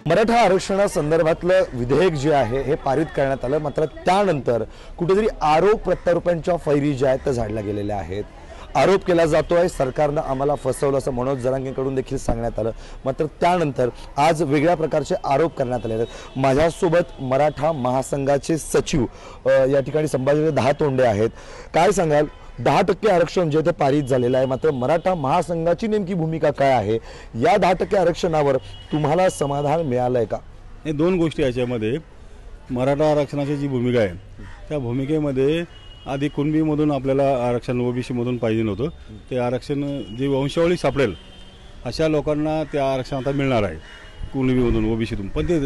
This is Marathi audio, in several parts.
मराठा आरक्षणासंदर्भातलं विधेयक जे आहे हे पारित करण्यात आलं, मात्र त्यानंतर कुठेतरी आरोप प्रत्यारोपांच्या फैरी ज्या आहेत त्या झाडल्या गेलेल्या आहेत। आरोप केला जातोय सरकारनं आम्हाला फसवलं असं मनोज जरांगेंकडून देखील सांगण्यात आलं, मात्र त्यानंतर आज वेगळ्या प्रकारचे आरोप करण्यात आले आहेत। माझ्यासोबत मराठा महासंघाचे सचिव या ठिकाणी संभाजी दहातोंडे आहेत। काय सांगाल, 10% आरक्षण जे ते पारित झालेलं आहे, मात्र मराठा महासंघाची नेमकी भूमिका काय आहे? या 10% आरक्षणावर तुम्हाला समाधान मिळालंय का? हे दोन गोष्टी याच्यामध्ये, मराठा आरक्षणाची जी भूमिका आहे त्या भूमिकेमध्ये आधी कुणबीमधून आपल्याला आरक्षण ओबीसीमधून पाहिजे नव्हतं। ते आरक्षण जी वंशावळी सापडेल अशा लोकांना त्या आरक्षण आता मिळणार आहे कुणबीमधून ओबीसीतून, पण ते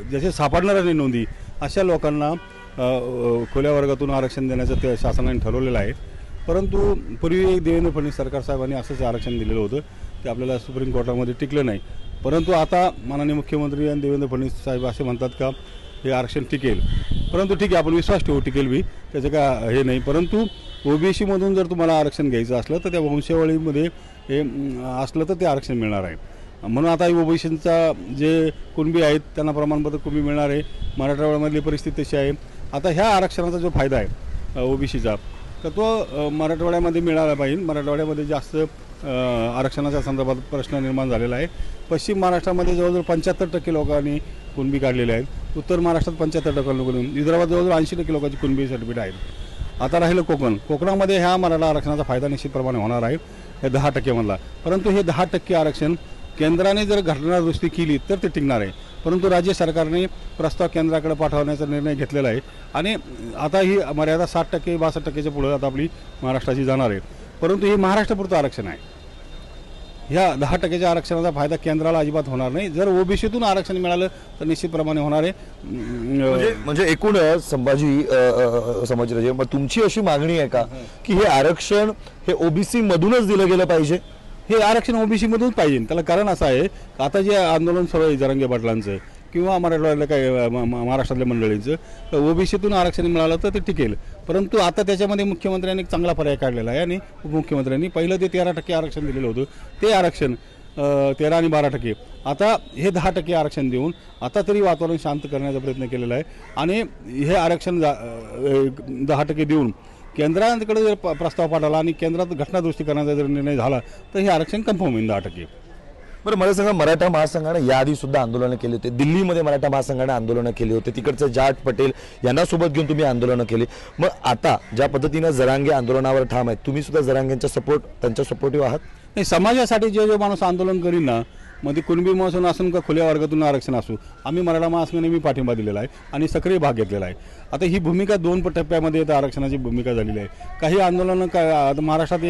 ज्याचे सापडणार नाही नोंदी अशा लोकांना खुल्या वर्गातून आरक्षण देण्याचं ते शासनाने ठरवलेलं आहे। परंतु पूर्वी देवेंद्र फडणवीस सरकार साहेबांनी असंच आरक्षण दिलेलं होतं, ते आपल्याला सुप्रीम कोर्टामध्ये टिकलं नाही। परंतु आता माननीय मुख्यमंत्री आणि देवेंद्र फडणवीस साहेब असे म्हणतात का हे आरक्षण टिकेल, परंतु ठीक आहे आपण विश्वास ठेवू टिकेल बी, त्याचं काय हे नाही। परंतु ओबीसीमधून जर तुम्हाला आरक्षण घ्यायचं असलं तर त्या वंशावळीमध्ये हे असलं तर ते आरक्षण मिळणार आहे। म्हणून आता ओबीसींचा जे कुणबी आहेत त्यांना प्रमाणपत्र कुणबी मिळणार आहे। मराठवाड्यामधली परिस्थिती तशी आहे। आता ह्या आरक्षणाचा जो फायदा आहे ओबीसीचा तर तो मराठवाड्यामध्ये मिळाला पाहिजे। मराठवाड्यामध्ये जास्त आरक्षणाच्या संदर्भात प्रश्न निर्माण झालेला आहे। पश्चिम महाराष्ट्रामध्ये जवळजवळ 75% लोकांनी कुणबी काढलेले आहेत, उत्तर महाराष्ट्रात 75% लोकांनी, विदर्भात जवळजवळ 80% लोकांची कुणबी सर्टिफिकेट आहेत। आता राहिलं कोकणामध्ये ह्या मराठा आरक्षणाचा फायदा निश्चितप्रमाणे होणार आहे हे 10% मधला। परंतु हे 10% आरक्षण केंद्राने जर घटनादुरुस्ती केली तर ते टिकणार आहे, परंतु राज्य सरकारने प्रस्ताव केंद्राकडे पाठवण्याचा निर्णय घेतलेला आहे आणि आता ही मर्यादा 60% 62%च्या पुढे आता आपली महाराष्ट्राची जाणार आहे। परंतु हे महाराष्ट्रापुरतं आरक्षण आहे। ह्या 10%च्या आरक्षणाचा फायदा केंद्राला अजिबात होणार नाही। जर ओबीसीतून आरक्षण मिळालं तर निश्चितप्रमाणे होणार आहे। म्हणजे एकूण संभाजीराजे, मग तुमची अशी मागणी आहे का की हे आरक्षण हे ओबीसी मधूनच दिलं गेलं पाहिजे? हे आरक्षण ओबीसी मधूनच पाहिजे। त्याला कारण असं आहे की आता जे आंदोलन सुरू आहे जरांगे पाटलांचं किंवा मराठवाड्यातल्या काही महाराष्ट्रातल्या मंडळींचं, ओबीसीतून आरक्षण मिळालं तर ते टिकेल। परंतु आता त्याच्यामध्ये मुख्यमंत्र्यांनी एक चांगला पर्याय काढलेला आहे आणि उपमुख्यमंत्र्यांनी पहिलं ते 13% आरक्षण दिलेलं होतं, ते आरक्षण 13 आणि 12%, आता हे 10% आरक्षण देऊन आता तरी वातावरण शांत करण्याचा प्रयत्न केलेला आहे आणि हे आरक्षण 10% देऊन केंद्राकडे जर प्रस्ताव पाठवला आणि केंद्रात घटनादुरुस्ती करण्याचा जर निर्णय झाला तर हे आरक्षण कन्फर्म होईल 10%। बरं, मला सांगा, मराठा महासंघाने याआधी सुद्धा आंदोलनं केली होती, दिल्लीमध्ये मराठा महासंघाने आंदोलनं केली होती, तिकडचं जाट पटेल यांना सोबत घेऊन तुम्ही आंदोलनं केली। मग आता ज्या पद्धतीनं जरांगे आंदोलनावर ठाम आहेत, तुम्ही सुद्धा जरांगेंच्या त्यांच्या सपोर्टिव्ह आहात? नाही, समाजासाठी जे माणूस आंदोलन करीन ना, मग ते कुणबी महसून असून का खुल्या वर्गातून आरक्षण असू, आम्ही मराठा महासंघाने मी पाठिंबा दिलेला आहे आणि सक्रिय भाग घेतलेला आहे। आता ही भूमिका 2 टप्प्यामध्ये आरक्षणाची भूमिका झालेली आहे। काही आंदोलनं आता महाराष्ट्रात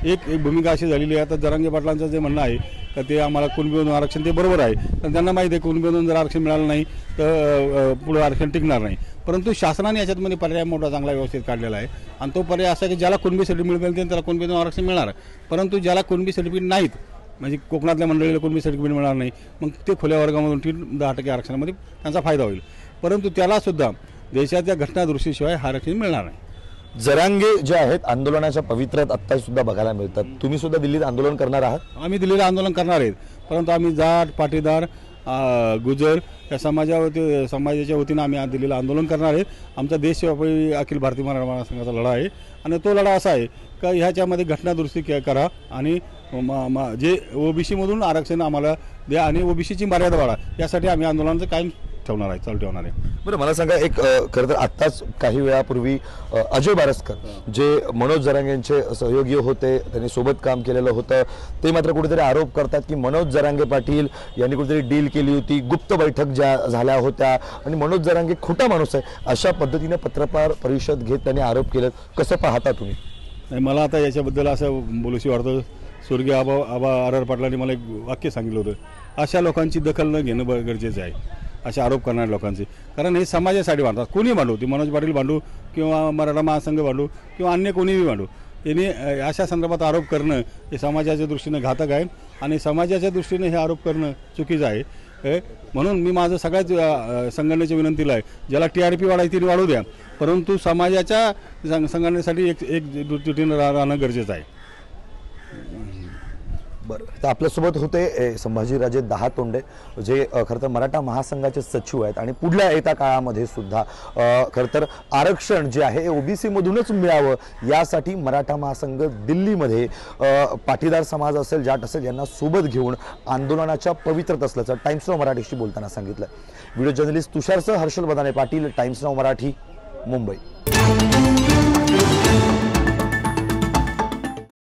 एक भूमिका अशी झालेली आहे। आता जरांगे पाटलांचं जे म्हणणं आहे तर ते आम्हाला कुणबीमधून आरक्षण, ते बरोबर आहे, पण त्यांना माहिती आहे कुणबीमधून जर आरक्षण मिळालं नाही तर पुढे आरक्षण टिकणार नाही। परंतु शासनाने याच्यामध्ये पर्याय मोठा चांगला व्यवस्थित काढलेला आहे आणि तो पर्याय असा की ज्याला कुणबी सर्टिफिकेट मिळेल त्याला कुणबीमधून आरक्षण मिळणार, परंतु ज्याला कुणबी सर्टिफिकेट नाहीत, म्हणजे कोकणातल्या मंडळीला कुणबी सर्टिफिकेट मिळणार नाही, मग ते खुल्या वर्गामधून 10% आरक्षणामध्ये त्यांचा फायदा होईल, परंतु त्याला सुद्धा देशाच्या घटनादुरुस्तीशिवाय हा आरक्षण मिळणार नाही। जरांगे जे आहेत आंदोलनाच्या पवित्र्यात आत्ता सुद्धा बघायला मिळतात, तुम्ही सुद्धा दिल्लीत आंदोलन करणार आहात? आम्ही दिल्लीला आंदोलन करणार आहेत, परंतु आम्ही जाट पाटीदार गुजर या समाजाच्या वतीनं आम्ही आज दिल्लीला आंदोलन करणार आहेत। आमचा देशव्यापी अखिल भारतीय मराठा महासंघाचा लढा आहे आणि तो लढा असा आहे का ह्याच्यामध्ये घटनादुरुस्ती करा आणि जे ओबीसीमधून आरक्षण आम्हाला द्या आणि ओबीसीची मर्यादा वाढा, यासाठी आम्ही आंदोलनाचं कायम ठेवणार आहे, चालू ठेवणार आहे। बरं, मला सांगा, एक खरं तर आत्ताच काही वेळापूर्वी अजय बारसकर जे मनोज जरांगेंचे सहयोगी होते, त्यांनी सोबत काम केलेलं होतं, ते मात्र कुठेतरी आरोप करतात की मनोज जरांगे पाटील यांनी कुठेतरी डील केली होती, गुप्त बैठक ज्या झाल्या होत्या आणि मनोज जरांगे खोटा माणूस आहे अशा पद्धतीने पत्रकार परिषद घेत त्यांनी आरोप केले। कसं पाहता तुम्ही? नाही, मला आता याच्याबद्दल असं बोलूशी वाटतं, स्वर्गीय आबा आर पाटलांनी मला एक वाक्य सांगितलं होतं, अशा लोकांची दखल न घेणं गरजेचं आहे, असे आरोप करणाऱ्या लोकांचे, कारण हे समाजासाठी भांडतात, कोणी भांडू, ती मनोज पाटील भांडू किंवा मराठा महासंघ भांडू किंवा अन्य कोणीही भांडू, यांनी अशा संदर्भात आरोप करणं हे समाजाच्या दृष्टीने घातक आहे आणि समाजाच्या दृष्टीने हे आरोप करणं चुकीचं आहे। म्हणून मी माझं सगळ्याच संघटनेच्या विनंतीला आहे, ज्याला TRP वाढायची ती वाढू द्या, परंतु समाजाच्या संघटनेसाठी एक एकजुटीनं राहणं गरजेचं आहे। बरं, तर आपल्यासोबत होते संभाजीराजे दहातोंडे, जे खरं तर मराठा महासंघाचे सचिव आहेत आणि पुढल्या येत्या काळामध्ये सुद्धा खरं तर आरक्षण जे आहे हे ओबीसी मधूनच मिळावं यासाठी मराठा महासंघ दिल्लीमध्ये पाटीदार समाज असेल, जाट असेल यांना सोबत घेऊन आंदोलनाच्या पवित्रत असल्याचं टाइम्स नाऊ मराठीशी बोलताना सांगितलं. Video journalist तुषारसह Harshal बदाने Patil, times now Marathi, Mumbai.